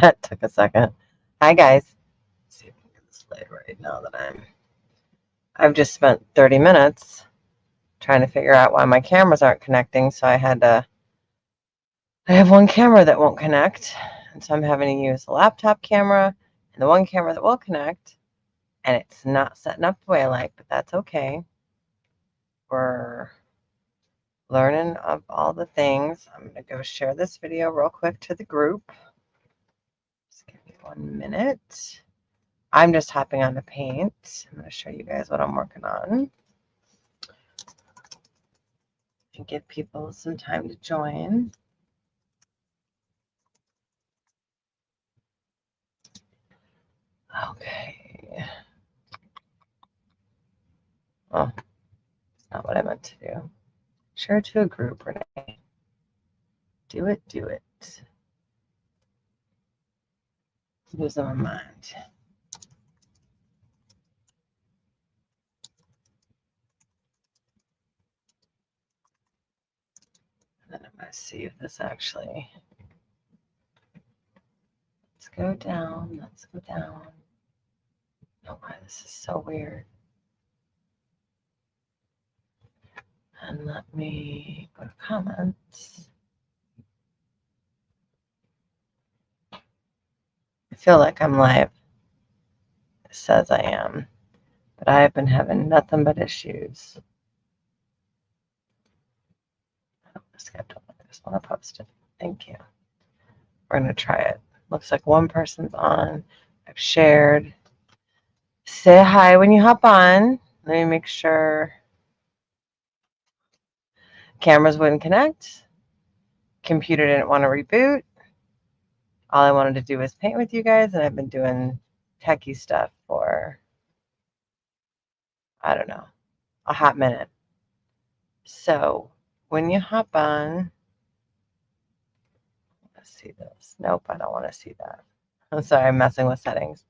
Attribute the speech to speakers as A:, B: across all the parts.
A: That took a second. Hi guys. Let's see if I can get this light right now that I've just spent 30 minutes trying to figure out why my cameras aren't connecting, so I have one camera that won't connect, and so I'm having to use the laptop camera and the one camera that will connect, and it's not setting up the way I like, but that's okay. We're learning of all the things. I'm going to go share this video real quick to the group. Just give me 1 minute. I'm just hopping on the paint. I'm going to show you guys what I'm working on and give people some time to join. Okay. Oh, that's not what I meant to do. Share to a group, Renee. Do it, do it. Losing my mind. And then I'm going to see if this actually. Let's go down. Let's go down. Oh, why this is so weird. And let me go to comments. I feel like I'm live. It says I am, but I have been having nothing but issues. Oh, I just want to post it. Thank you. We're going to try it. Looks like one person's on. I've shared. Say hi when you hop on. Let me make sure cameras wouldn't connect. Computer didn't want to reboot. All I wanted to do was paint with you guys, and I've been doing techie stuff for, I don't know, a hot minute. So when you hop on, let's see this. Nope, I don't want to see that. I'm sorry, I'm messing with settings.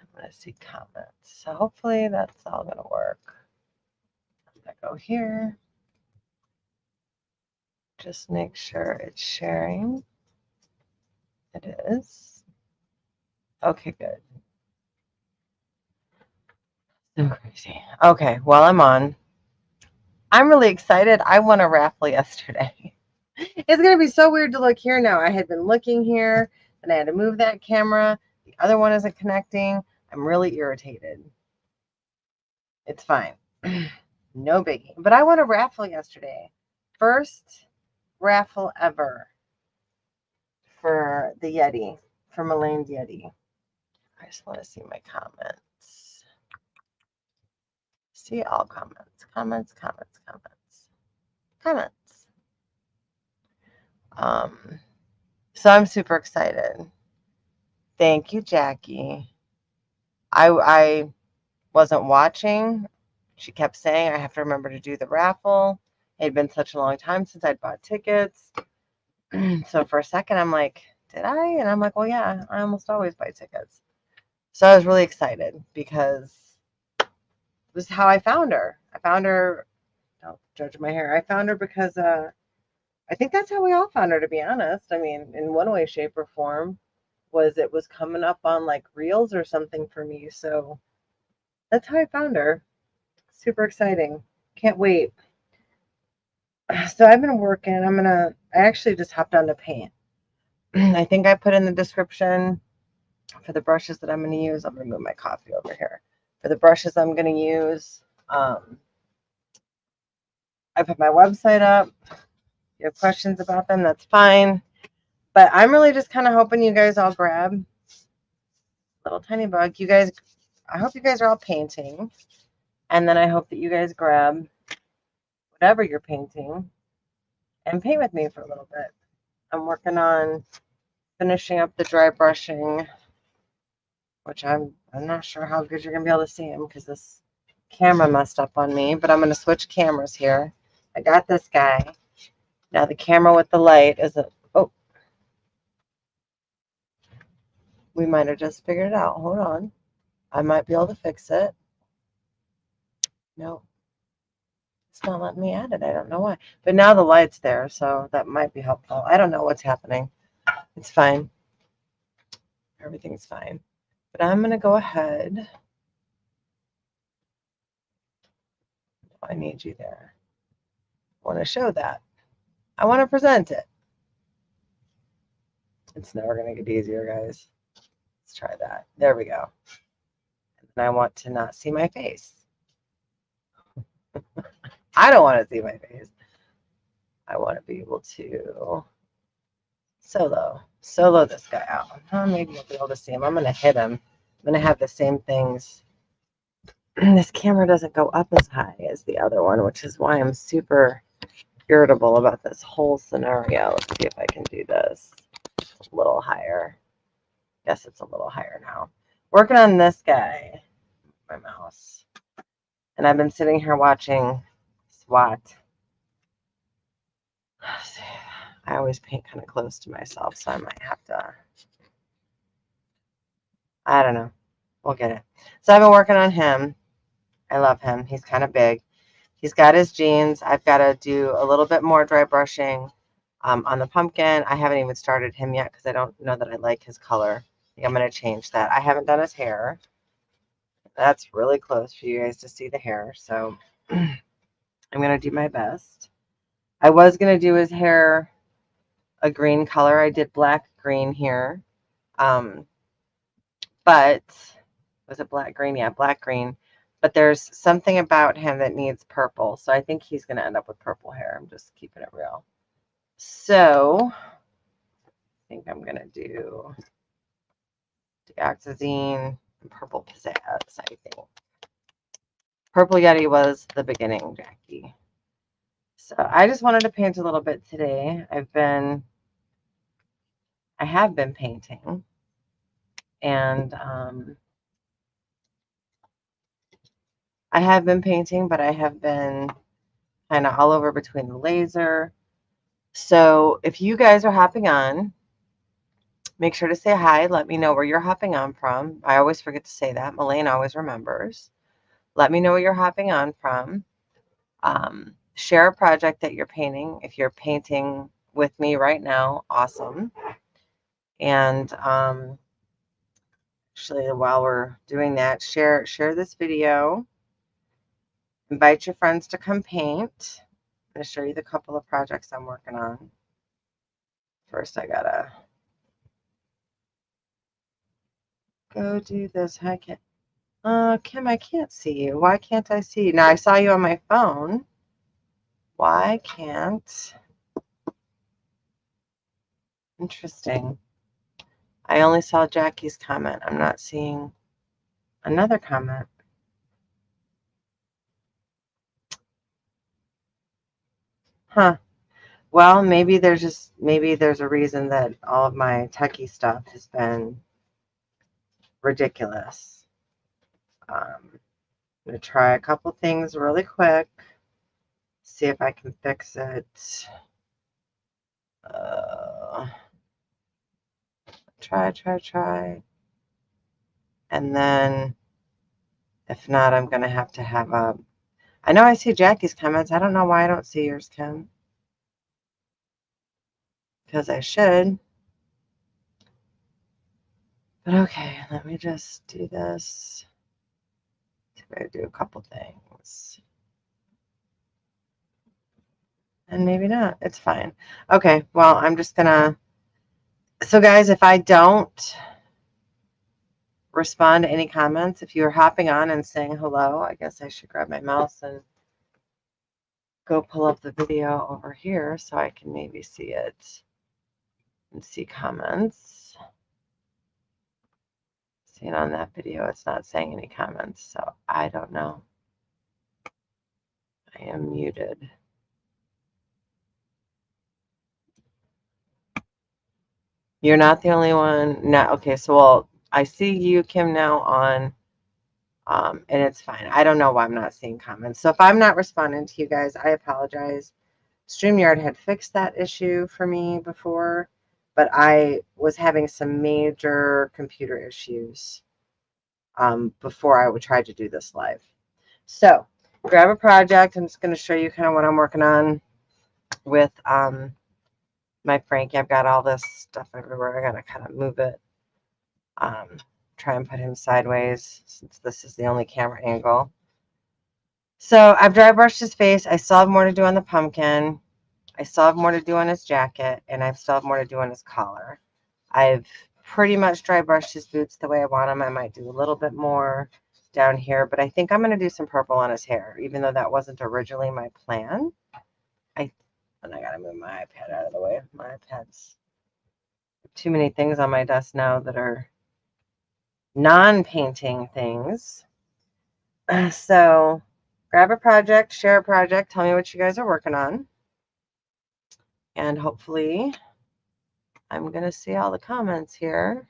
A: I'm going to see comments. So hopefully that's all going to work. I'm going to go here. Just make sure it's sharing. It is. Okay, good. So crazy. Okay, while I'm on, I'm really excited. I won a raffle yesterday. It's going to be so weird to look here now. I had been looking here, and I had to move that camera. The other one isn't connecting. I'm really irritated. It's fine. No biggie. But I won a raffle yesterday. First raffle ever for the Yeti, for Elaine's Yeti. I just want to see my comments. See all comments. Comments. So I'm super excited. Thank you, Jackie. I wasn't watching. She kept saying I have to remember to do the raffle. It had been such a long time since I'd bought tickets. So for a second, I'm like, did I? And I'm like, well, yeah, I almost always buy tickets. So I was really excited because it was how I found her. Don't judge my hair. I found her because I think that's how we all found her, to be honest. I mean, in one way, shape, or form, it was coming up on like reels or something for me. So that's how I found her. Super exciting. Can't wait. So I've been working. I actually just hopped on to paint. I think I put in the description for the brushes that I'm going to use. I'm going to move my coffee over here. For the brushes I'm going to use, I put my website up. If you have questions about them, that's fine. But I'm really just kind of hoping you guys all grab Little Tiny Bug. I hope you guys are all painting. And then I hope that you guys grab whatever you're painting and paint with me for a little bit. I'm working on finishing up the dry brushing, which I'm not sure how good you're going to be able to see them because this camera messed up on me, but I'm going to switch cameras here. I got this guy. Now the camera with the light is oh, we might have just figured it out. Hold on. I might be able to fix it. No, it's not letting me add it. I don't know why. But now the light's there, so that might be helpful. I don't know what's happening. It's fine. Everything's fine. But I'm going to go ahead. I need you there. I want to show that. I want to present it. It's never going to get easier, guys. Let's try that. There we go. And I want to not see my face. I don't want to see my face. I want to be able to solo this guy out. Oh, maybe you'll be able to see him. I'm going to hit him. I'm going to have the same things. This camera doesn't go up as high as the other one, which is why I'm super irritable about this whole scenario. Let's see if I can do this a little higher. Guess it's a little higher now. Working on this guy, my mouse. And I've been sitting here watching SWAT. I always paint kind of close to myself, so I might have to, I don't know. We'll get it. So I've been working on him. I love him. He's kind of big. He's got his jeans. I've got to do a little bit more dry brushing on the pumpkin. I haven't even started him yet because I don't know that I like his color. I think I'm going to change that. I haven't done his hair. That's really close for you guys to see the hair, so I'm going to do my best. I was going to do his hair a green color. I did black green here. But was it black green? Yeah, black green. But there's something about him that needs purple. So I think he's going to end up with purple hair. I'm just keeping it real. So I think I'm going to do Deoxazine and Purple Pizzazz, I think. Purple Yeti was the beginning, Jackie. So I just wanted to paint a little bit today. I have been painting. And I have been painting, but I have been kind of all over between the laser. So if you guys are hopping on, make sure to say hi. Let me know where you're hopping on from. I always forget to say that. Melaine always remembers. Let me know where you're hopping on from. Share a project that you're painting. If you're painting with me right now, awesome. And actually, while we're doing that, share this video. Invite your friends to come paint. I'm going to show you the couple of projects I'm working on. First, I gotta go do this. Hi, Kim, I can't see you. Why can't I see you? Now, I saw you on my phone. Why can't? Interesting. I only saw Jackie's comment. I'm not seeing another comment. Huh. Well, maybe there's a reason that all of my techie stuff has been ridiculous. I'm going to try a couple things really quick. See if I can fix it. Try. And then if not, I'm going to have a... I know I see Jackie's comments. I don't know why I don't see yours, Kim. Because I should. But okay, let me just do this. I'm going to do a couple things. And maybe not. It's fine. Okay, well, I'm just going to... So, guys, if I don't respond to any comments, if you're hopping on and saying hello, I guess I should grab my mouse and go pull up the video over here so I can maybe see it and see comments. See, on that video, it's not saying any comments, so I don't know. I am muted. You're not the only one. No, okay, so well, I see you, Kim, now on, and it's fine. I don't know why I'm not seeing comments. So if I'm not responding to you guys, I apologize. StreamYard had fixed that issue for me before, but I was having some major computer issues before I would try to do this live. So grab a project. I'm just going to show you kind of what I'm working on with my Frankie. I've got all this stuff everywhere. I got to kind of move it. Try and put him sideways since this is the only camera angle. So I've dry brushed his face. I still have more to do on the pumpkin. I still have more to do on his jacket, and I still have more to do on his collar. I've pretty much dry brushed his boots the way I want them. I might do a little bit more down here, but I think I'm going to do some purple on his hair, even though that wasn't originally my plan. And I got to move my iPad out of the way. My iPad's too many things on my desk now that are non-painting things. So grab a project, share a project, tell me what you guys are working on. And hopefully I'm going to see all the comments here.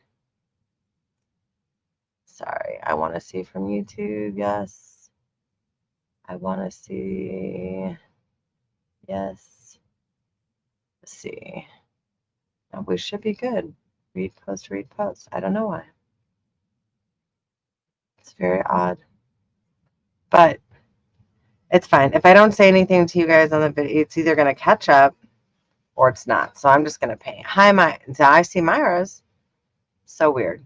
A: Sorry, I want to see from YouTube. Yes. I want to see. Yes. Let's see. Oh, we should be good. Read post, read post. I don't know why. It's very odd. But it's fine. If I don't say anything to you guys on the video, it's either going to catch up or it's not. So I'm just going to paint. Hi, I see Myra's. So weird.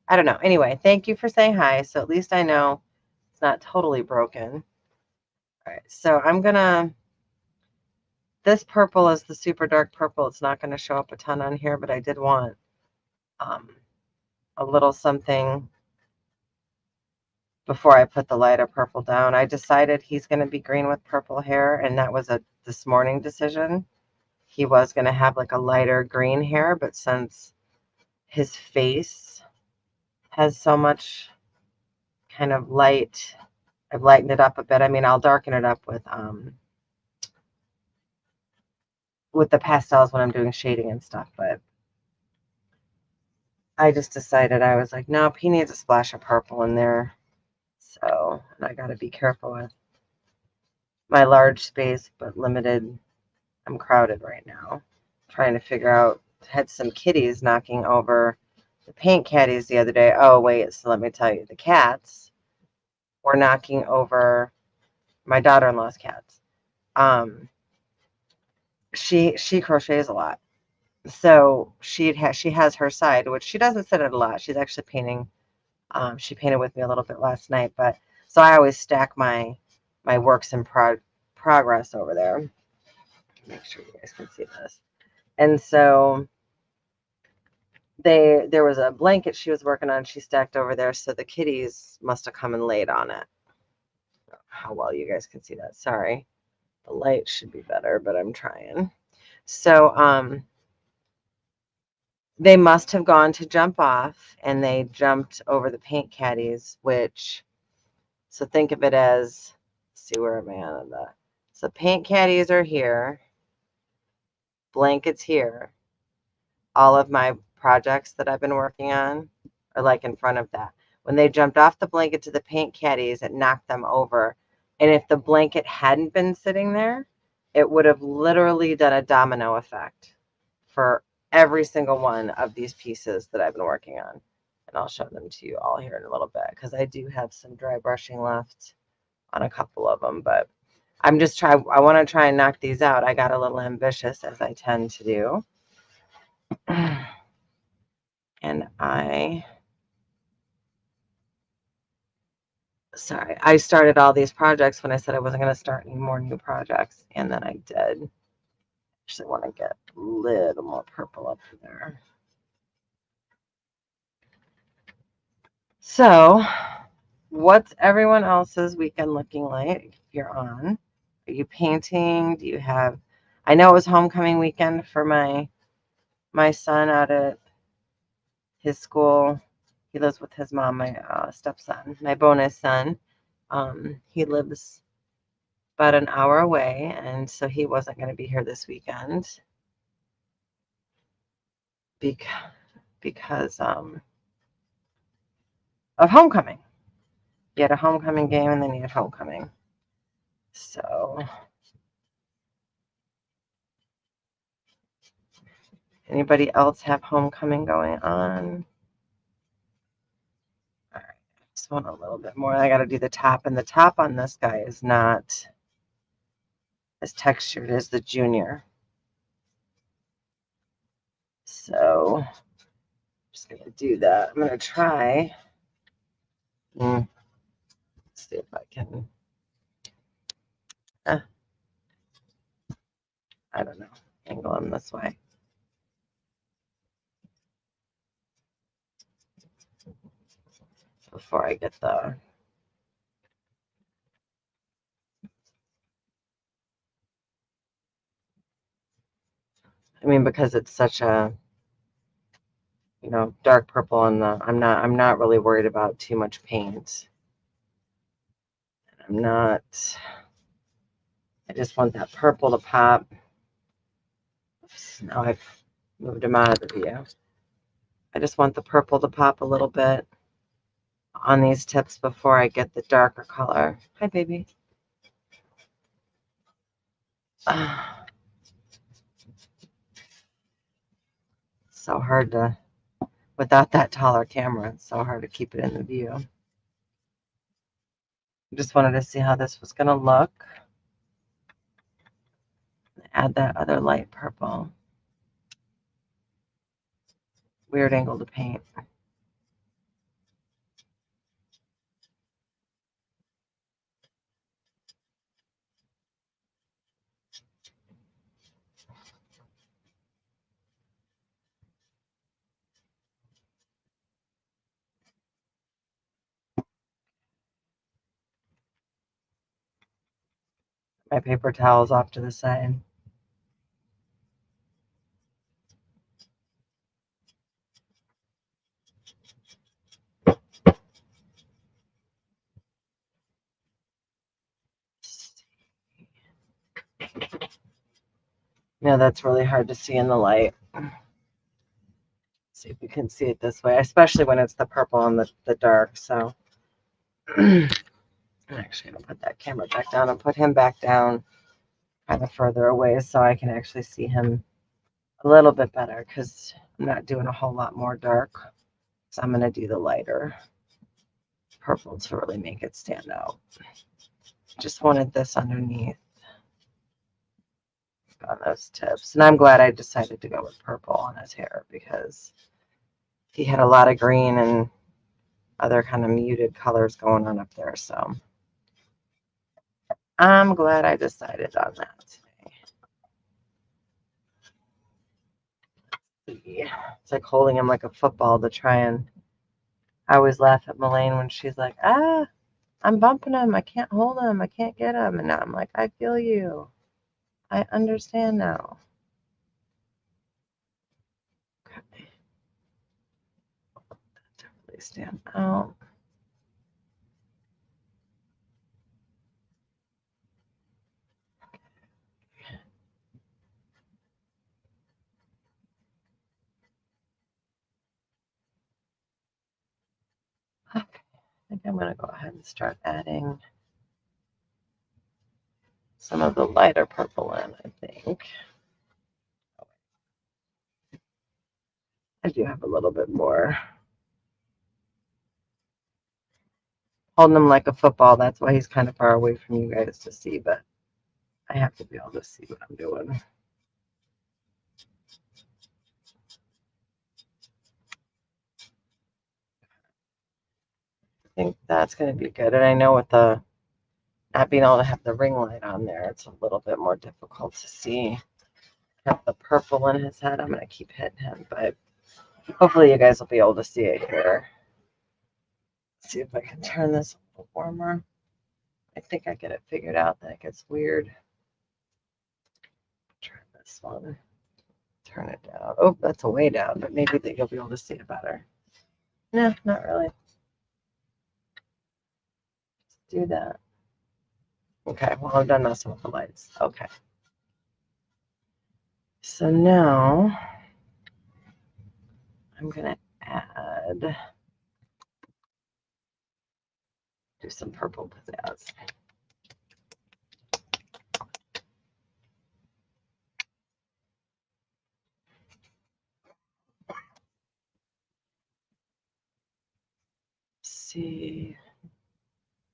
A: I don't know. Anyway, thank you for saying hi. So at least I know it's not totally broken. All right. So I'm going to, this purple is the super dark purple. It's not going to show up a ton on here, but I did want a little something before I put the lighter purple down. I decided he's going to be green with purple hair, and that was a this morning decision. He was going to have like a lighter green hair, but since his face has so much kind of light, I've lightened it up a bit. I mean, I'll darken it up with the pastels when I'm doing shading and stuff, but I just decided, I was like, nope, he needs a splash of purple in there. So, and I got to be careful with my large space, but limited. I'm crowded right now, trying to figure out. Had some kitties knocking over the paint caddies the other day. Oh, wait, so let me tell you, the cats were knocking over my daughter-in-law's cats. She crochets a lot. So she has her side, which she doesn't sit at a lot. She's actually painting. She painted with me a little bit last night, but so I always stack my works in progress over there. Make sure you guys can see this. And so there was a blanket she was working on. She stacked over there, so the kitties must have come and laid on it. How well you guys can see that? Sorry, the light should be better, but I'm trying. So they must have gone to jump off, and they jumped over the paint caddies, which, so think of it as, see, where am I on that? So paint caddies are here, blankets here. All of my projects that I've been working on are like in front of that. When they jumped off the blanket to the paint caddies, it knocked them over. And if the blanket hadn't been sitting there, it would have literally done a domino effect for every single one of these pieces that I've been working on. And I'll show them to you all here in a little bit, because I do have some dry brushing left on a couple of them, but I want to try and knock these out. I got a little ambitious, as I tend to do. And I started all these projects when I said I wasn't going to start any more new projects, and then I did. Actually want to get a little more purple up there. So what's everyone else's weekend looking like if you're on? Are you painting? Do you have, I know it was homecoming weekend for my son out at his school. He lives with his mom, my stepson, my bonus son. He lives about an hour away, and so he wasn't going to be here this weekend because of homecoming. You had a homecoming game, and then you had homecoming. So anybody else have homecoming going on? All right, I just want a little bit more. I got to do the top, and the top on this guy is not as textured as the junior. So just going to do that. I'm going to try. Let's see if I can. I don't know. Angle them this way. Before I get the. I mean, because it's such a, dark purple, and I'm not really worried about too much paint. I'm not. I just want that purple to pop. Oops, now I've moved him out of the view. I just want the purple to pop a little bit on these tips before I get the darker color. Hi, baby. So hard to, without that taller camera, it's so hard to keep it in the view. I just wanted to see how this was going to look. Add that other light purple. Weird angle to paint. My paper towels off to the side. Yeah, that's really hard to see in the light. See if you can see it this way, especially when it's the purple and the dark. So I'm actually going to put that camera back down and put him back down kind of further away so I can actually see him a little bit better, because I'm not doing a whole lot more dark. So I'm going to do the lighter purple to really make it stand out. Just wanted this underneath on those tips. And I'm glad I decided to go with purple on his hair, because he had a lot of green and other kind of muted colors going on up there. So I'm glad I decided on that today. It's like holding him like a football to try and. I always laugh at Melaine when she's like, I'm bumping him. I can't hold him. I can't get him. And now I'm like, I feel you. I understand now. Okay. That definitely stand out. Okay. I think I'm going to go ahead and start adding some of the lighter purple in, I think. I do have a little bit more. Holding him like a football, that's why he's kind of far away from you guys to see, but I have to be able to see what I'm doing. I think that's going to be good. And I know with the not being able to have the ring light on there, it's a little bit more difficult to see. Have the purple in his head. I'm going to keep hitting him, but hopefully you guys will be able to see it here. Let's see if I can turn this a little warmer. I think I get it figured out. That gets weird. Try this one. Turn it down. Oh, that's a way down, but maybe you'll be able to see it better. No, not really. Just do that. Okay, well, I'm done messing with the lights. Okay. So now I'm going to add, do some purple pizzazz. See,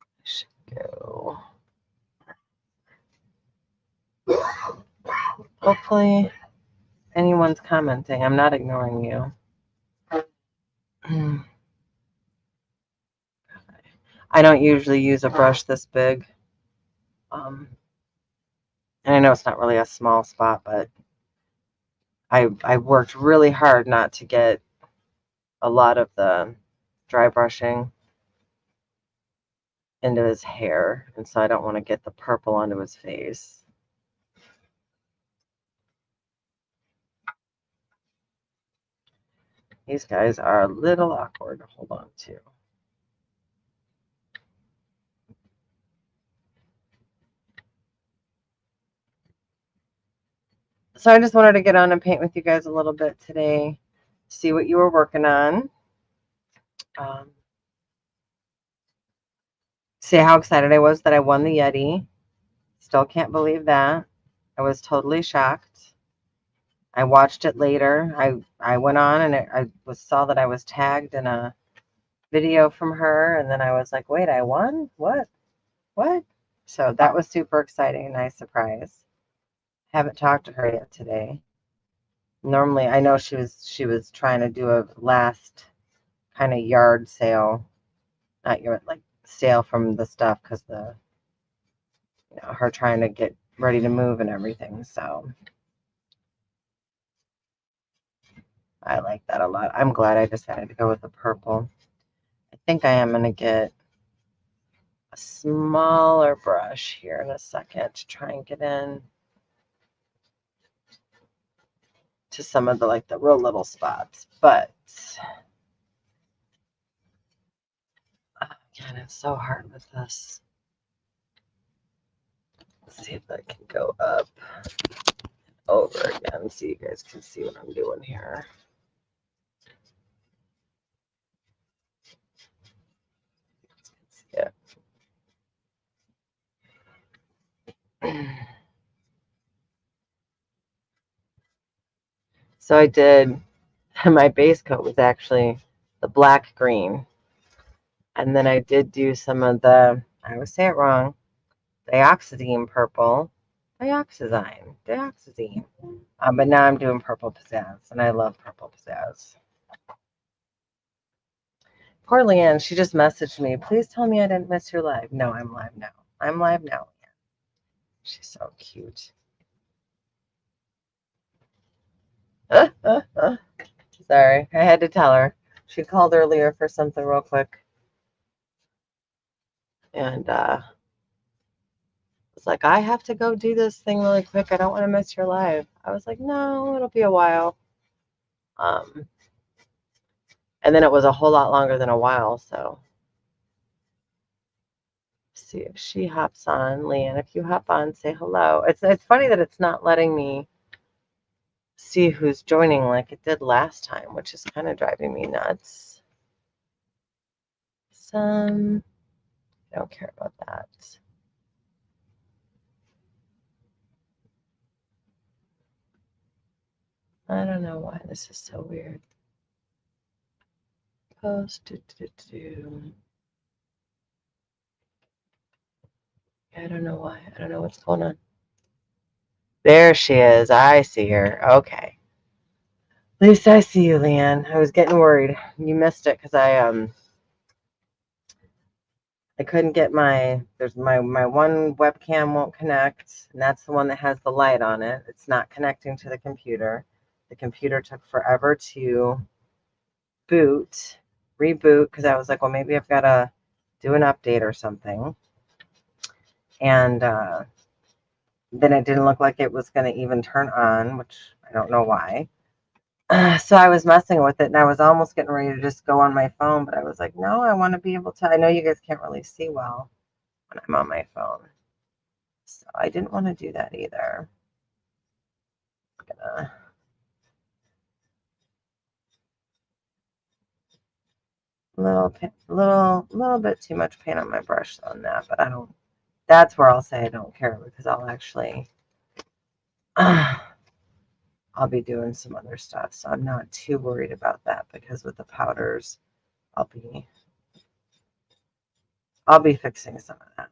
A: I should go. Hopefully anyone's commenting. I'm not ignoring you. I don't usually use a brush this big. And I know it's not really a small spot, but I worked really hard not to get a lot of the dry brushing into his hair, and so I don't want to get the purple onto his face. These guys are a little awkward to hold on to. So I just wanted to get on and paint with you guys a little bit today, see what you were working on. See how excited I was that I won the Yeti. Still can't believe that. I was totally shocked. I watched it later. I went on and saw that I was tagged in a video from her, and then I was like, wait, I won? What? So that was super exciting, nice surprise. Haven't talked to her yet today. Normally, I know she was trying to do a last kind of yard sale, not yard, like sale from the stuff, because her trying to get ready to move and everything. So I like that a lot. I'm glad I decided to go with the purple. I think I am going to get a smaller brush here in a second to try and get in to some of the real little spots. But again, it's so hard with this. Let's see if I can go up over again so you guys can see what I'm doing here. Yeah. So I did, my base coat was actually the black green. And then I did do some of the, I always say it wrong, dioxazine purple. Dioxazine. But now I'm doing purple pizzazz, and I love purple pizzazz. Poor Leanne, she just messaged me. Please tell me I didn't miss your live. No, I'm live now. I'm live now. She's so cute. Sorry, I had to tell her. She called earlier for something real quick. And was like, I have to go do this thing really quick. I don't want to miss your live. I was like, no, it'll be a while. And then it was a whole lot longer than a while, so see if she hops on. Leanne, if you hop on, say hello. It's funny that it's not letting me see who's joining like it did last time, which is kind of driving me nuts. I don't care about that. I don't know why this is so weird. Post. I don't know why. I don't know what's going on. There she is. I see her. Okay. At least I see you, Leanne. I was getting worried. You missed it because I couldn't get my one webcam won't connect, and that's the one that has the light on it. It's not connecting to the computer. The computer took forever to reboot, because I was like, well, maybe I've got to do an update or something. And then it didn't look like it was going to even turn on, which I don't know why. So I was messing with it, and I was almost getting ready to just go on my phone, but I was like, no, I want to be able to. I know you guys can't really see well when I'm on my phone, so I didn't want to do that either. I'm gonna little bit too much paint on my brush on that, but I don't. That's where I'll say I don't care, because I'll actually I'll be doing some other stuff, so I'm not too worried about that, because with the powders, I'll be fixing some of that.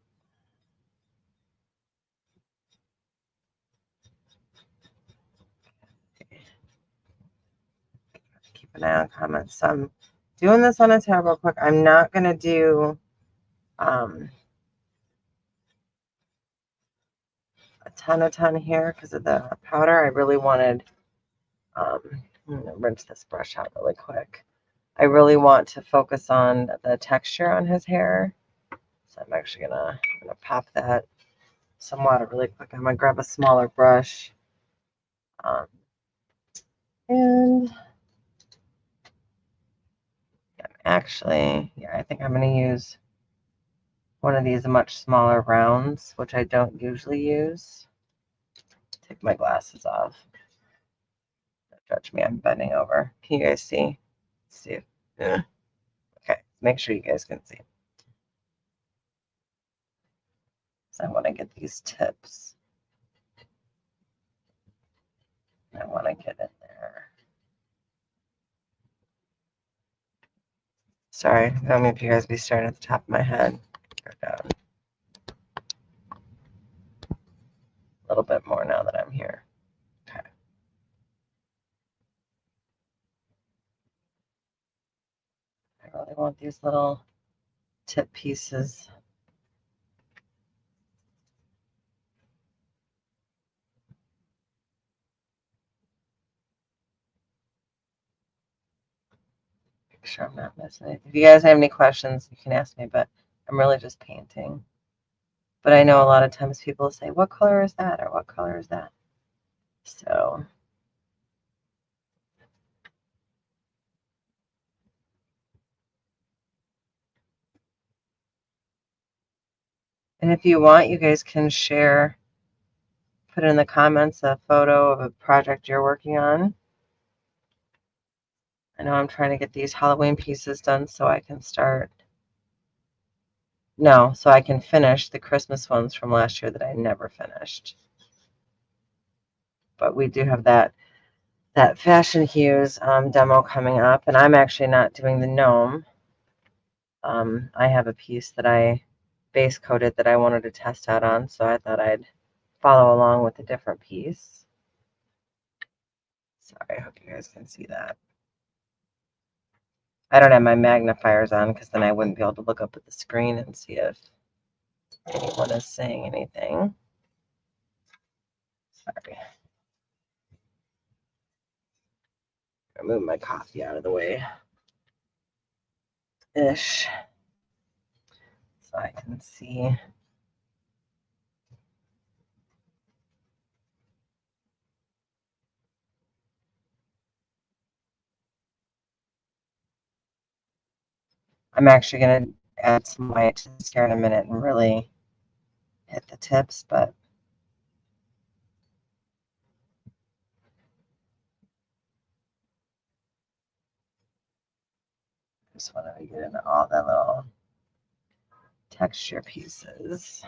A: Keep an eye on comments. doing this on its hair real quick. I'm not going to do a ton here because of the powder. I really wanted, I'm going to rinse this brush out really quick. I really want to focus on the texture on his hair. So I'm actually gonna pop that some water really quick. I'm gonna grab a smaller brush. And actually, yeah, I think I'm gonna use one of these much smaller rounds, which I don't usually use. Take my glasses off. Don't judge me, I'm bending over. Can you guys see? Let's see. Yeah. Okay, make sure you guys can see. So I want to get these tips. I want to get in there. Sorry, I don't mean if you guys be starting at the top of my head. Go down. A little bit more now that I'm here. Okay. I really want these little tip pieces. Make sure I'm not missing anything. If you guys have any questions, you can ask me, but I'm really just painting. But I know a lot of times people say, what color is that? Or what color is that? So and if you want, you guys can share, put in the comments a photo of a project you're working on. I know I'm trying to get these Halloween pieces done so I can start. No, so I can finish the Christmas ones from last year that I never finished. But we do have that Fashion Hues demo coming up, and I'm actually not doing the gnome. I have a piece that I base coated that I wanted to test out on, so I thought I'd follow along with a different piece. Sorry, I hope you guys can see that. I don't have my magnifiers on because then I wouldn't be able to look up at the screen and see if anyone is saying anything. Sorry. I'll move my coffee out of the way. Ish. So I can see. I'm actually going to add some white to this here in a minute and really hit the tips, but just want to get into all the little texture pieces.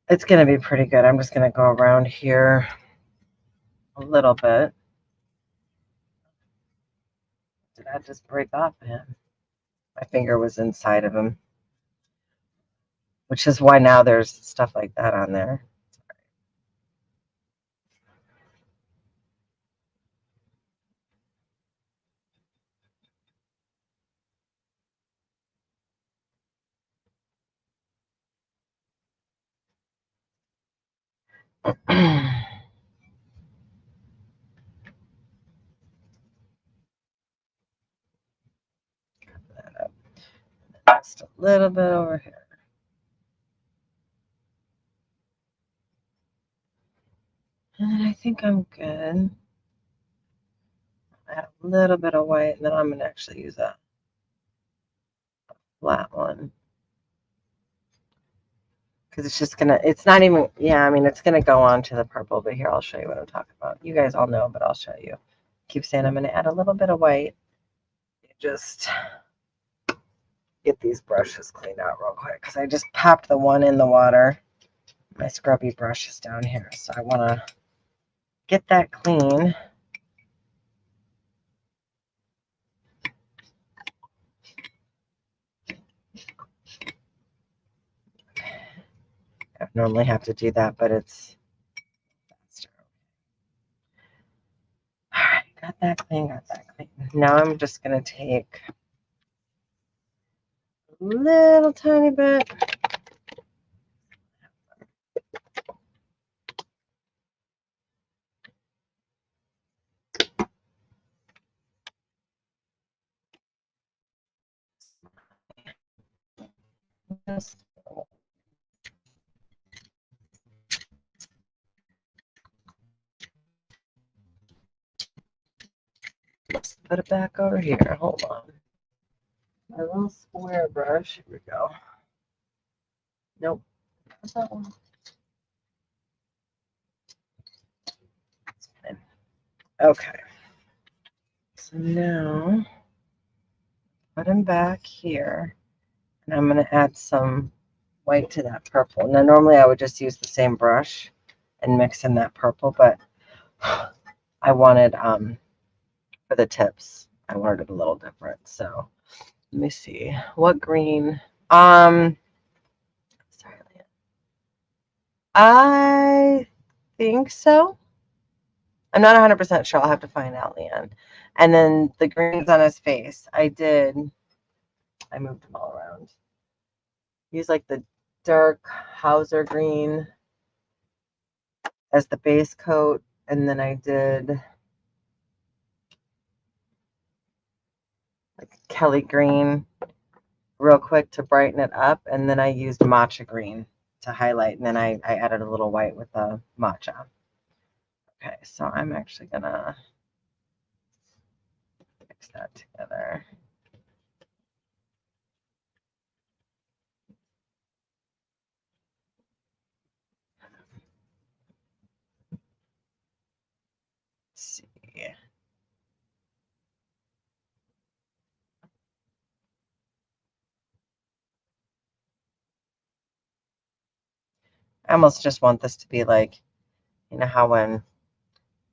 A: It's going to be pretty good. I'm just going to go around here a little bit. Did I just break off of him? My finger was inside of him, which is why now there's stuff like that on there. That up. Just a little bit over here. And then I think I'm good. Add a little bit of white, and then I'm going to actually use a flat one. Because it's just going to, it's not even, yeah, I mean, it's going to go on to the purple, but here, I'll show you what I'm talking about. You guys all know, but I'll show you. Keep saying I'm going to add a little bit of white. Just get these brushes cleaned out real quick because I just popped the one in the water. My scrubby brush is down here, so I want to get that clean. I normally have to do that, but it's faster. All right, got that clean. Now I'm just going to take a little tiny bit. Let's put it back over here. Hold on. My little square brush. Here we go. Nope. What's that one? Okay. So now put him back here. And I'm going to add some white to that purple. Now, normally I would just use the same brush and mix in that purple, but I wanted, for the tips, I wanted it a little different. So let me see. What green? Sorry, Leanne. I think so. I'm not 100% sure. I'll have to find out, Leanne. And then the greens on his face. I moved them all around. Use like the dark Hauser green as the base coat. And then I did like Kelly green real quick to brighten it up. And then I used matcha green to highlight. And then I added a little white with the matcha. Okay, so I'm actually going to mix that together. Let's see. I almost just want this to be like, you know how when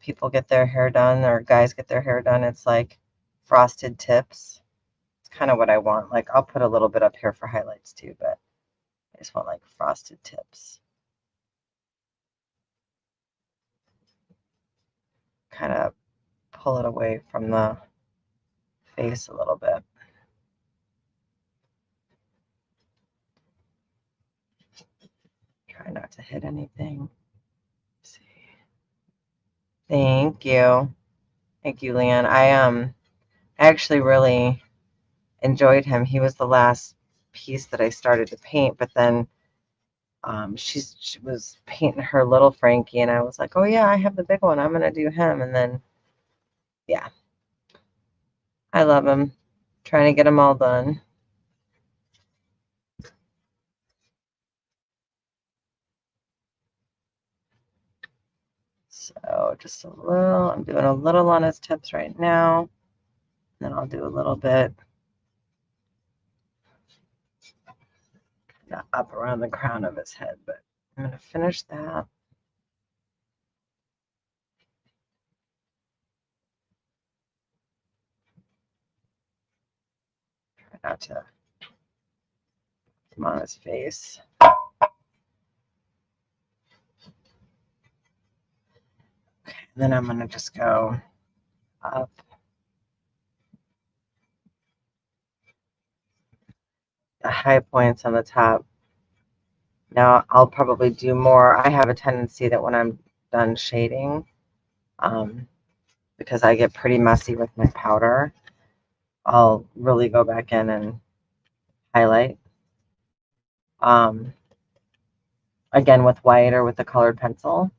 A: people get their hair done or guys get their hair done, it's like frosted tips. It's kind of what I want. Like I'll put a little bit up here for highlights too, but I just want like frosted tips. Kind of pull it away from the face a little bit. Try not to hit anything. Let's see. Thank you. Thank you, Leanne. I actually really enjoyed him. He was the last piece that I started to paint, but then she was painting her little Frankie, and I was like, oh yeah, I have the big one. I'm gonna do him. And then yeah, I love him. Trying to get them all done. So just a little, I'm doing a little on his tips right now. Then I'll do a little bit up around the crown of his head, but I'm going to finish that. Try not to come on his face. Okay, and then I'm going to just go up. The high points on the top. Now I'll probably do more. I have a tendency that when I'm done shading, because I get pretty messy with my powder, I'll really go back in and highlight. Again, with white or with a colored pencil.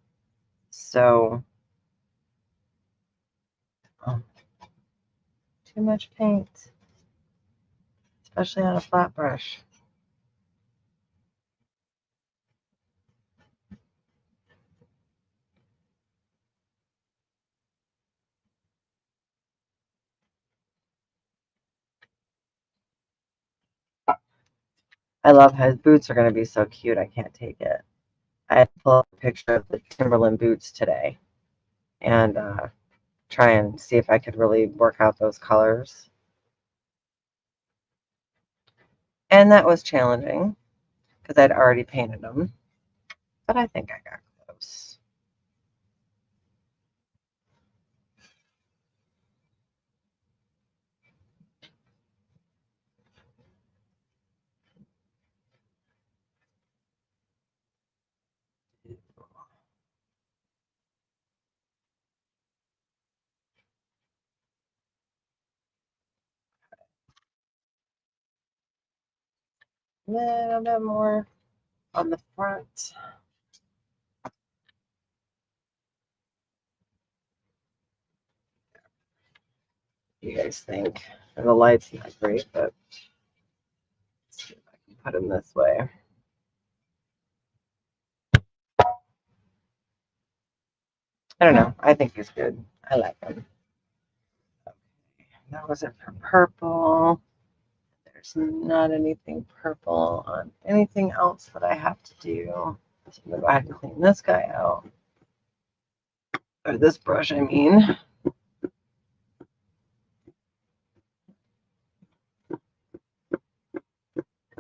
A: So, too much paint, especially on a flat brush. I love how his boots are going to be so cute. I can't take it. I had to pull up a picture of the Timberland boots today. and try and see if I could really work out those colors. And that was challenging because I'd already painted them, but I think I got close. A little bit more on the front. You guys think? And the light's not great, but let's see if I can put them this way. I don't know. I think he's good. I like him. Okay. That was it for purple. There's not anything purple on anything else that I have to do. So I'm going to go ahead and clean this guy out. Or this brush, I mean.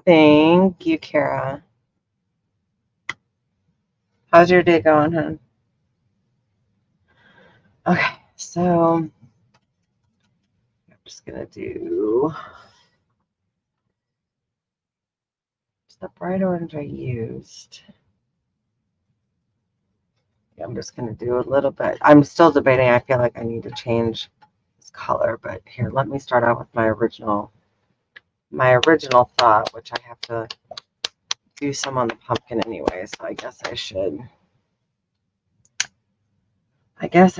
A: Thank you, Kara. How's your day going, hon? Okay, so I'm just going to do the bright orange I used. Yeah, I'm just going to do a little bit. I'm still debating. I feel like I need to change this color, but here, let me start out with my original thought, which I have to do some on the pumpkin anyway, so I guess I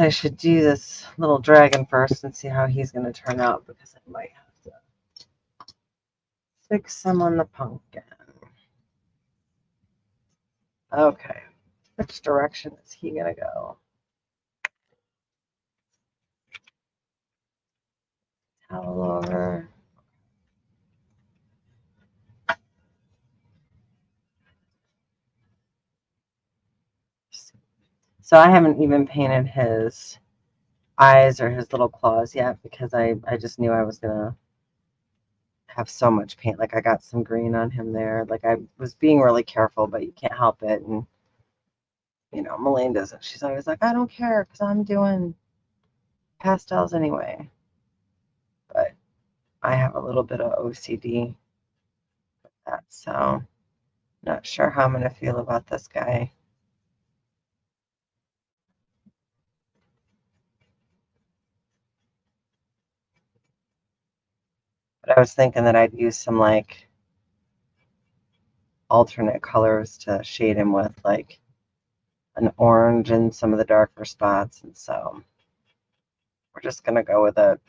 A: should do this little dragon first and see how he's going to turn out, because I might have to fix some on the pumpkin. Okay, which direction is he going to go? Towel over. So I haven't even painted his eyes or his little claws yet, because I just knew I was going to have so much paint. Like, I got some green on him there. Like, I was being really careful, but you can't help it. And you know, Melaine doesn't. She's always like, I don't care because I'm doing pastels anyway. But I have a little bit of OCD with that, so not sure how I'm going to feel about this guy. But I was thinking that I'd use some like alternate colors to shade him with, like an orange and some of the darker spots. And so we're just going to go with a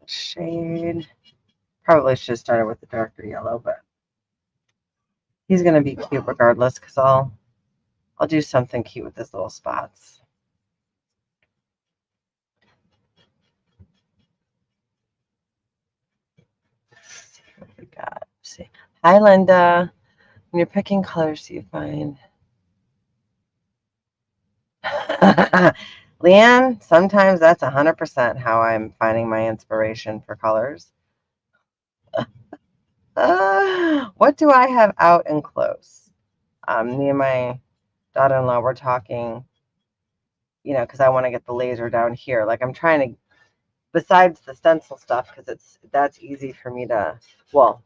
A: shade. Probably should have started with the darker yellow, but he's going to be cute regardless, because I'll do something cute with his little spots. What we got? Let's see. Hi, Linda. When you're picking colors, do you find Leanne, sometimes that's 100% how I'm finding my inspiration for colors. What do I have out and close? Me and my daughter-in-law were talking, you know, because I want to get the laser down here. Like, I'm trying to, besides the stencil stuff, because that's easy for me to, well,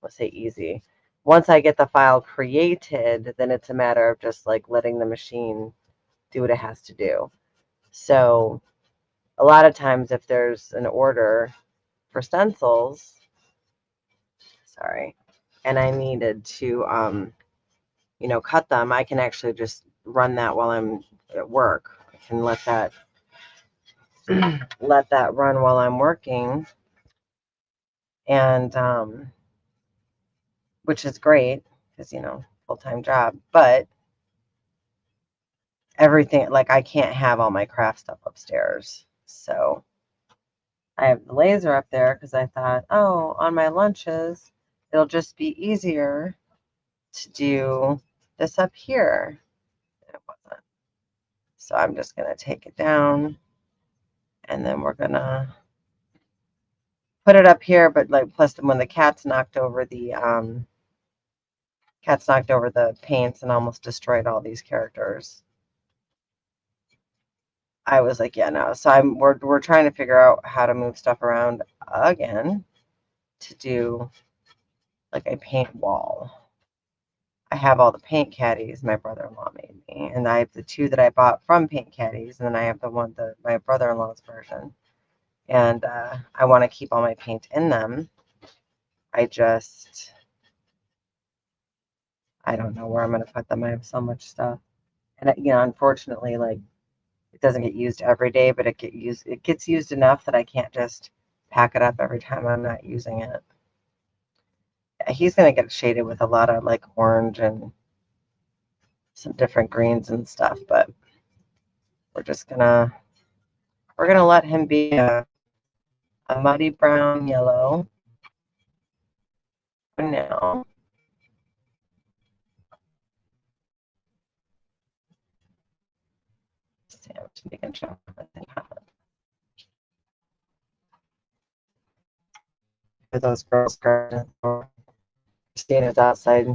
A: let's say easy. Once I get the file created, then it's a matter of just like letting the machine do what it has to do. So a lot of times if there's an order for stencils, sorry, and I needed to, you know, cut them, I can actually just run that while I'm at work. I can let that let that run while I'm working, and which is great because, you know, full-time job. But everything, like, I can't have all my craft stuff upstairs, so I have the laser up there because I thought, oh, on my lunches it'll just be easier to do this up here. It wasn't. So I'm just going to take it down, and then we're going to put it up here. But like, plus when the cat's knocked over the paints and almost destroyed all these characters, I was like, yeah, no. So we're trying to figure out how to move stuff around again to do like a paint wall. I have all the paint caddies my brother-in-law made me, and I have the 2 that I bought from Paint Caddies, and then I have the one that my brother-in-law's version. And I want to keep all my paint in them. I don't know where I'm going to put them. I have so much stuff, and unfortunately, like, it doesn't get used every day, but it gets used enough that I can't just pack it up every time I'm not using it. He's going to get shaded with a lot of like orange and some different greens and stuff, but we're gonna let him be a muddy brown yellow for now. I'm just making sure everything happens. For those girls, Christina's outside.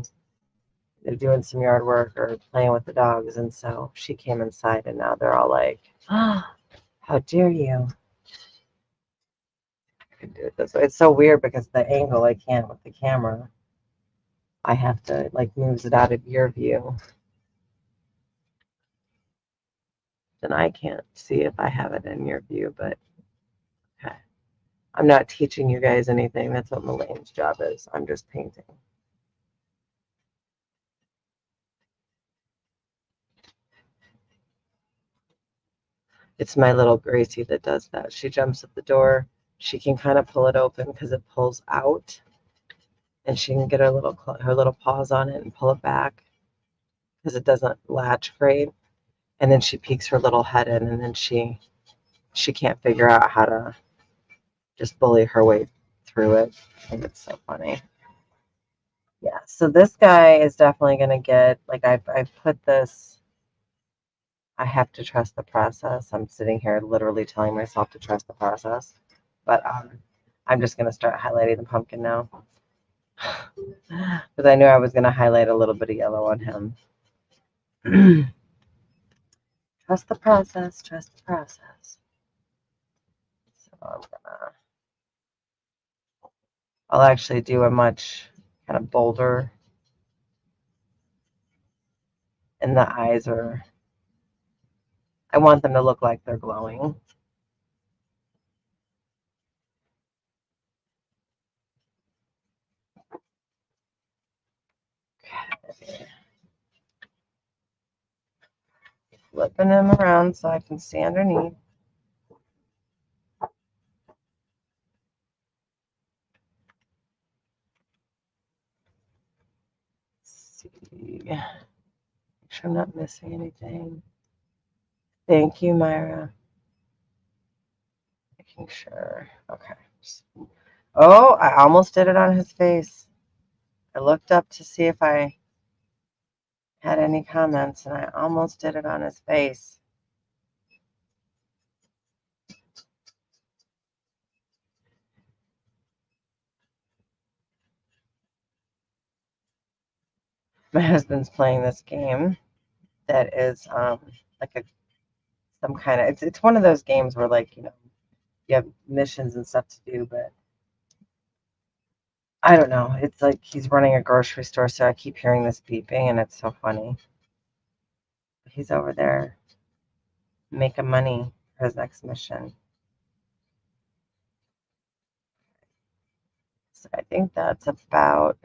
A: They're doing some yard work or playing with the dogs, and so she came inside, and now they're all like, "Ah, how dare you!" I can do it this way. It's so weird because the angle I can't with the camera. I have to like moves it out of your view. Then I can't see if I have it in your view, but okay. I'm not teaching you guys anything. That's what Elaine's job is. I'm just painting. It's my little Gracie that does that. She jumps at the door. She can kind of pull it open because it pulls out, and she can get her little paws on it and pull it back because it doesn't latch great. And then she peeks her little head in, and then she can't figure out how to just bully her way through it. I think it's so funny. Yeah, so this guy is definitely going to get, like, I've put this, I have to trust the process. I'm sitting here literally telling myself to trust the process. But I'm just going to start highlighting the pumpkin now. Because I knew I was going to highlight a little bit of yellow on him. Trust the process, trust the process. So I'll actually do a much kind of bolder, and the eyes I want them to look like they're glowing. Okay. Flipping them around so I can see underneath. Let's see. Make sure I'm not missing anything. Thank you, Myra. Making sure. Okay. Oh, I almost did it on his face. I looked up to see if I had any comments, and I almost did it on his face. My husband's playing this game that is like some kind of, it's one of those games where, like, you have missions and stuff to do, but I don't know. It's like he's running a grocery store, so I keep hearing this beeping, and it's so funny. He's over there making money for his next mission. So I think that's about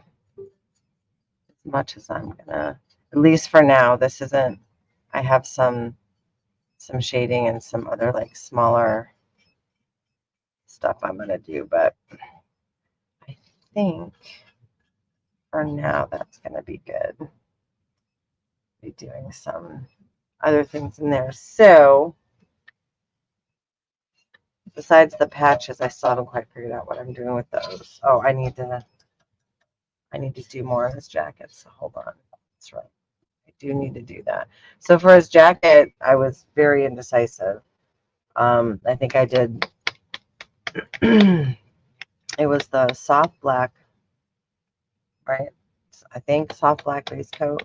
A: as much as I'm gonna, at least for now. This isn't, I have some shading and some other like smaller stuff I'm gonna do, but I think for now that's gonna be good. Be doing some other things in there. So besides the patches, I still haven't quite figured out what I'm doing with those. Oh, I need to do more of this jacket, so hold on. That's right. I do need to do that. So for his jacket, I was very indecisive. I think I did, it was the soft black, right? I think soft black base coat.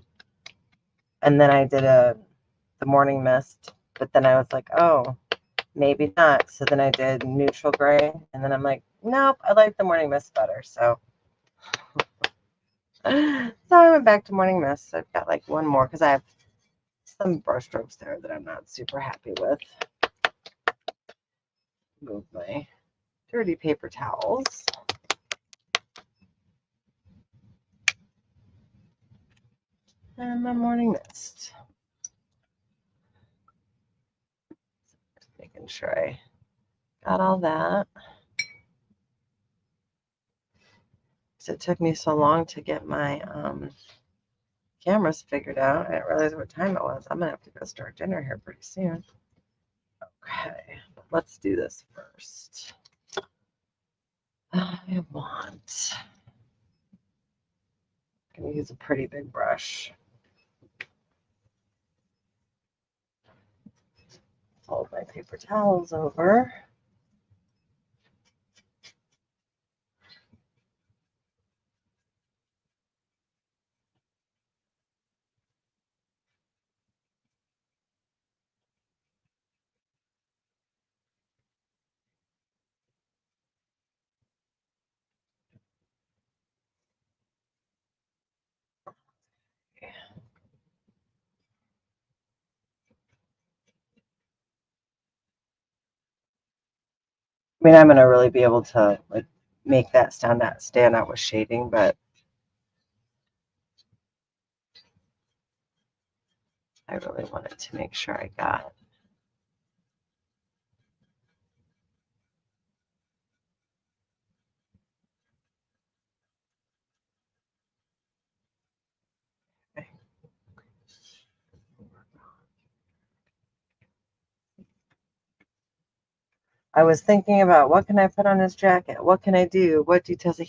A: And then I did the morning mist, but then I was like, oh, maybe not. So then I did neutral gray, and then I'm like, nope, I like the morning mist better. So I went back to morning mist. I've got like one more because I have some brush strokes there that I'm not super happy with. Move my dirty paper towels. And my morning mist. Just making sure I got all that. Because it took me so long to get my cameras figured out. I didn't realize what time it was. I'm going to have to go start dinner here pretty soon. Okay, let's do this first. I want, I'm going to use a pretty big brush. Fold my paper towels over. I mean, I'm going to really be able to like make that stand out with shading, but I really wanted to make sure I got. Okay. I was thinking about what can I put on his jacket? What can I do? What details?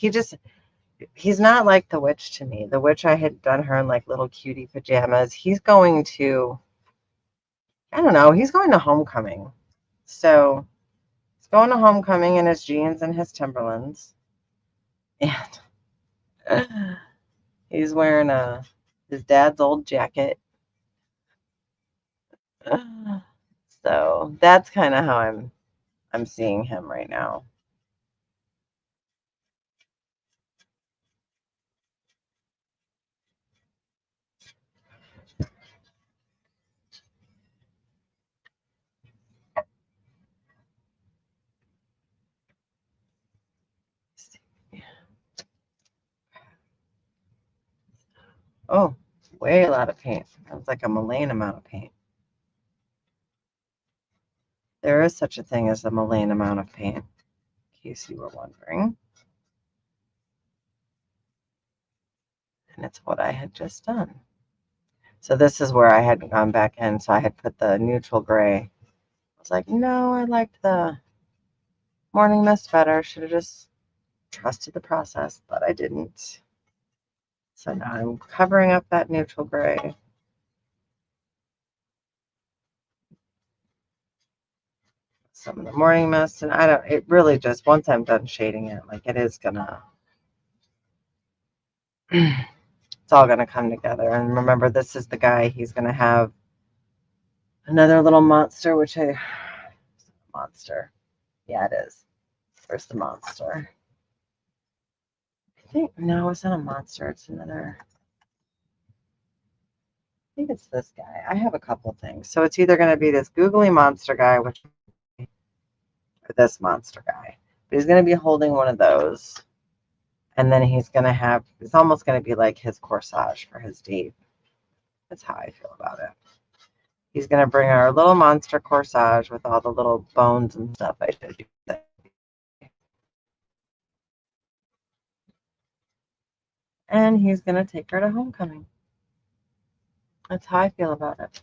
A: He's not like the witch to me. The witch, I had done her in like little cutie pajamas. He's going to, I don't know, he's going to homecoming. So he's going to homecoming in his jeans and his Timberlands. And he's wearing his dad's old jacket. So that's kind of how I'm seeing him right now. Oh, way a lot of paint. That's like a Malayne amount of paint. There is such a thing as a Malayne amount of paint, in case you were wondering. And it's what I had just done. So this is where I had gone back in. So I had put the neutral gray. I was like, no, I liked the morning mist better. Should have just trusted the process, but I didn't. So now I'm covering up that neutral gray. Some of the morning mist, and it really just, once I'm done shading it, like it is gonna, it's all gonna come together. And remember, this is the guy, he's gonna have another little monster, monster. Yeah, it is. Where's the monster? I think, no, it's not a monster. It's another, I think it's this guy. I have a couple things. So it's either going to be this googly monster guy, or this monster guy. But he's going to be holding one of those. And then he's going to have, it's almost going to be like his corsage for his date. That's how I feel about it. He's going to bring our little monster corsage with all the little bones and stuff I showed you. And he's going to take her to homecoming. That's how I feel about it.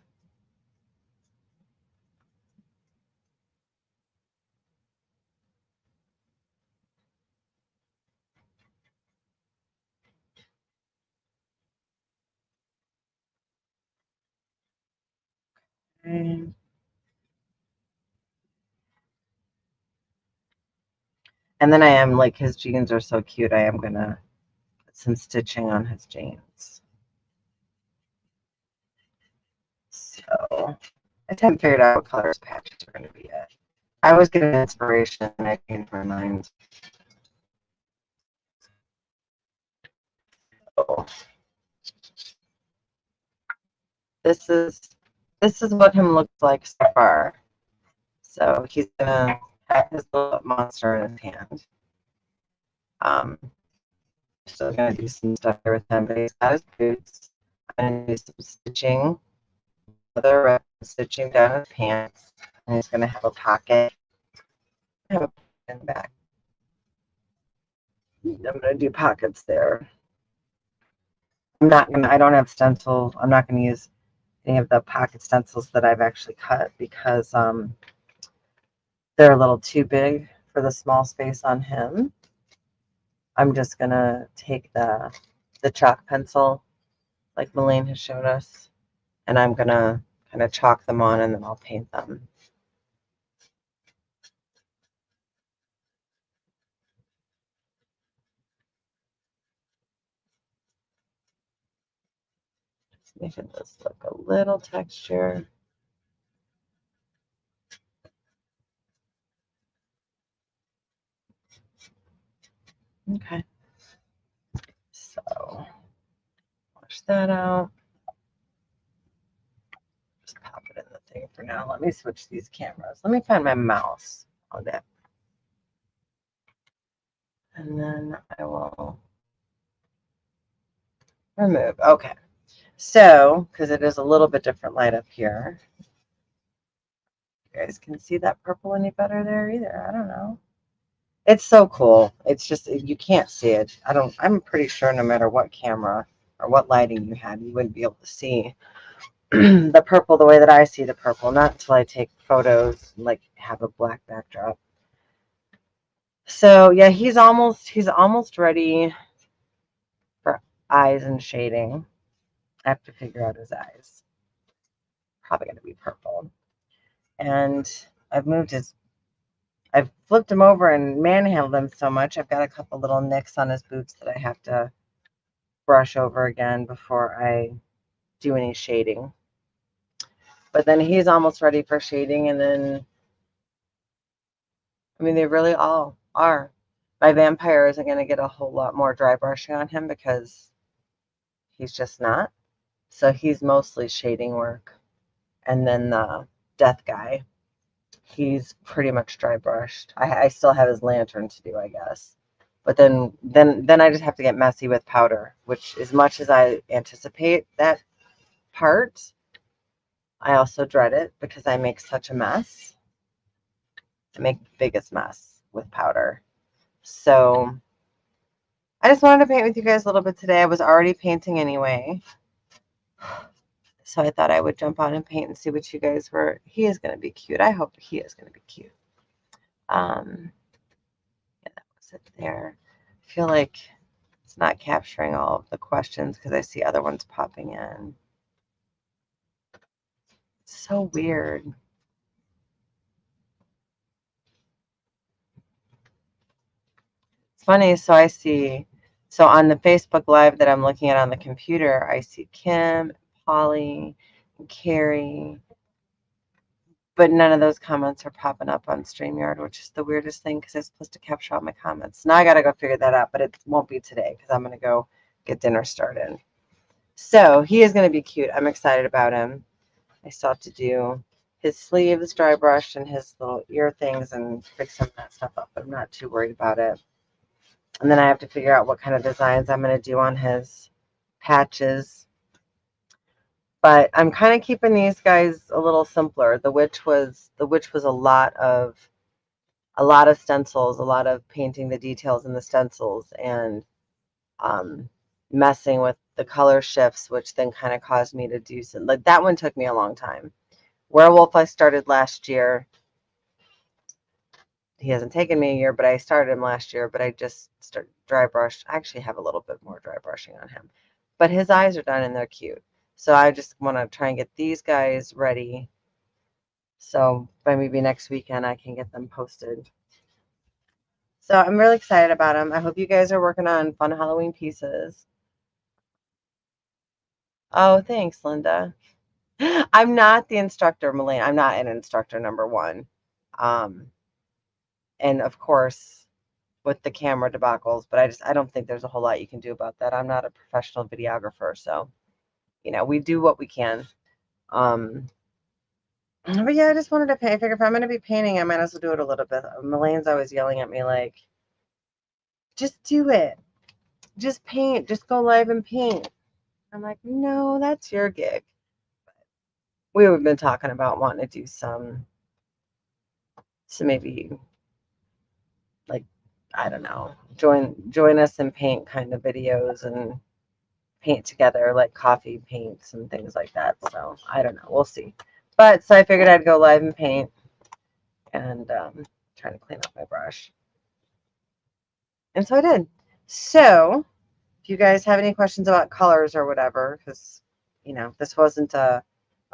A: Okay. And then I am like, his jeans are so cute. I am gonna put some stitching on his jeans. So I just haven't figured out what color his patches are gonna be yet. I was getting inspiration and I changed my mind. So this is what him looks like so far. So he's gonna have his little monster in his hand. Still gonna do some stuff here with him, but he's got his boots. I'm gonna do some stitching, other stitching down his pants, and he's gonna have a pocket. Have a pocket in the back. I'm gonna do pockets there. I don't have stencil. I'm not gonna use any of the pocket stencils that I've actually cut because they're a little too big for the small space on him. I'm just gonna take the chalk pencil like Melaine has showed us, and I'm gonna kind of chalk them on and then I'll paint them. Just making this look a little texture. Okay, so wash that out. Just pop it in the thing for now. Let me switch these cameras. Let me find my mouse on that. And then I will remove. Okay. So, because it is a little bit different light up here. You guys can see that purple any better there either. I don't know. It's so cool. It's just, you can't see it. I'm pretty sure no matter what camera or what lighting you had, you wouldn't be able to see the purple the way that I see the purple. Not until I take photos and like have a black backdrop. So yeah, he's almost ready for eyes and shading. I have to figure out his eyes. Probably going to be purple. And I've flipped him over and manhandled him so much. I've got a couple little nicks on his boots that I have to brush over again before I do any shading. But then he's almost ready for shading, and then, I mean, they really all are. My vampire isn't going to get a whole lot more dry brushing on him because he's just not. So he's mostly shading work. And then the death guy, he's pretty much dry brushed. I still have his lantern to do, I guess. But then I just have to get messy with powder, which, as much as I anticipate that part, I also dread it because I make such a mess. I make the biggest mess with powder. So I just wanted to paint with you guys a little bit today. I was already painting anyway. So I thought I would jump on and paint and see what you guys were. He is going to be cute. I hope he is going to be cute. Yeah, that was it there. I feel like it's not capturing all of the questions because I see other ones popping in. It's so weird. It's funny. So on the Facebook Live that I'm looking at on the computer, I see Kim, Polly, and Carrie, but none of those comments are popping up on StreamYard, which is the weirdest thing because it's supposed to capture all my comments. Now I got to go figure that out, but it won't be today because I'm going to go get dinner started. So he is going to be cute. I'm excited about him. I still have to do his sleeves, dry brush, and his little ear things and fix some of that stuff up, but I'm not too worried about it. And then I have to figure out what kind of designs I'm going to do on his patches. But I'm kind of keeping these guys a little simpler. The witch was a lot of stencils, a lot of painting the details in the stencils, and messing with the color shifts, which then kind of caused me to do some, like, that one took me a long time. Werewolf I started last year. He hasn't taken me a year, but I started him last year, but I just started dry brushed. I actually have a little bit more dry brushing on him, but his eyes are done and they're cute. So I just want to try and get these guys ready So by maybe next weekend, I can get them posted. So I'm really excited about them. I hope you guys are working on fun Halloween pieces. Oh, thanks, Linda. I'm not the instructor, Malane. I'm not an instructor, number one. Um, and of course, with the camera debacles, but I don't think there's a whole lot you can do about that. I'm not a professional videographer, so we do what we can. But yeah, I just wanted to paint. I figure if I'm going to be painting, I might as well do it a little bit. Malane's always yelling at me like, just do it. Just paint. Just go live and paint. I'm like, no, that's your gig. We've been talking about wanting to do some maybe like, I don't know, join us and paint kind of videos and paint together like coffee paints and things like that. So I don't know. We'll see. But so I figured I'd go live and paint and trying to clean up my brush. And so I did. So if you guys have any questions about colors or whatever, because this wasn't a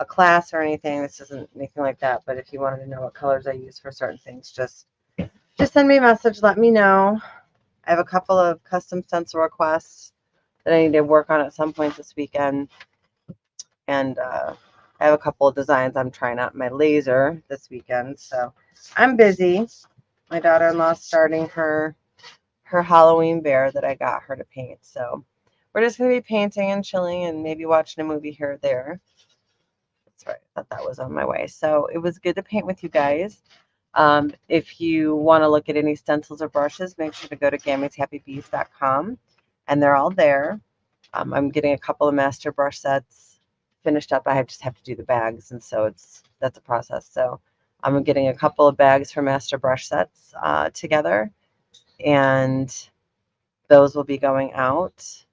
A: class or anything, this isn't anything like that. But if you wanted to know what colors I use for certain things, just send me a message. Let me know. I have a couple of custom stencil requests that I need to work on at some point this weekend, and I have a couple of designs I'm trying out my laser this weekend. So I'm busy. My daughter-in-law's starting her Halloween bear that I got her to paint. So we're just going to be painting and chilling and maybe watching a movie here or there. That's right. I thought that was on my way. So it was good to paint with you guys. If you want to look at any stencils or brushes, make sure to go to GammiesHappyBees.com, and they're all there. I'm getting a couple of master brush sets finished up. I just have to do the bags, and so that's a process. So I'm getting a couple of bags for master brush sets together, and those will be going out.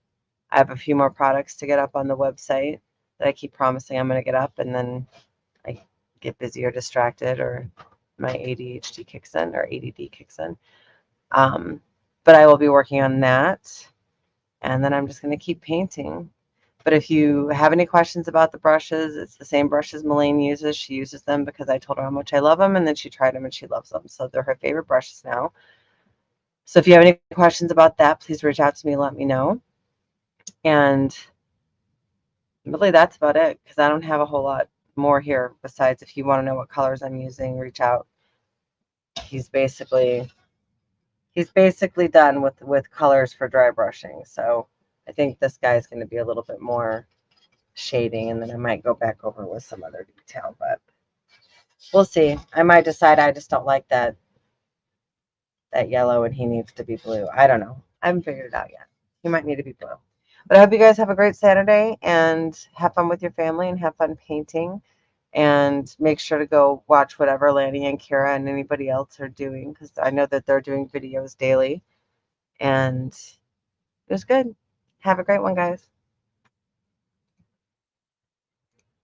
A: I have a few more products to get up on the website that I keep promising I'm going to get up, and then I get busy or distracted, or my ADHD kicks in, or ADD kicks in. But I will be working on that, and then I'm just going to keep painting. But if you have any questions about the brushes, it's the same brushes Malane uses. She uses them because I told her how much I love them, and then she tried them and she loves them. So they're her favorite brushes now. So if you have any questions about that, please reach out to me and let me know. And really, that's about it, because I don't have a whole lot more here besides if you want to know what colors I'm using, reach out. He's basically done with colors for dry brushing. So I think this guy's going to be a little bit more shading, and then I might go back over with some other detail, but we'll see. I might decide I just don't like that yellow and he needs to be blue. I don't know. I haven't figured it out yet. He might need to be blue. But I hope you guys have a great Saturday and have fun with your family and have fun painting. And make sure to go watch whatever Lanny and Kira and anybody else are doing, because I know that they're doing videos daily. And it was good. Have a great one, guys.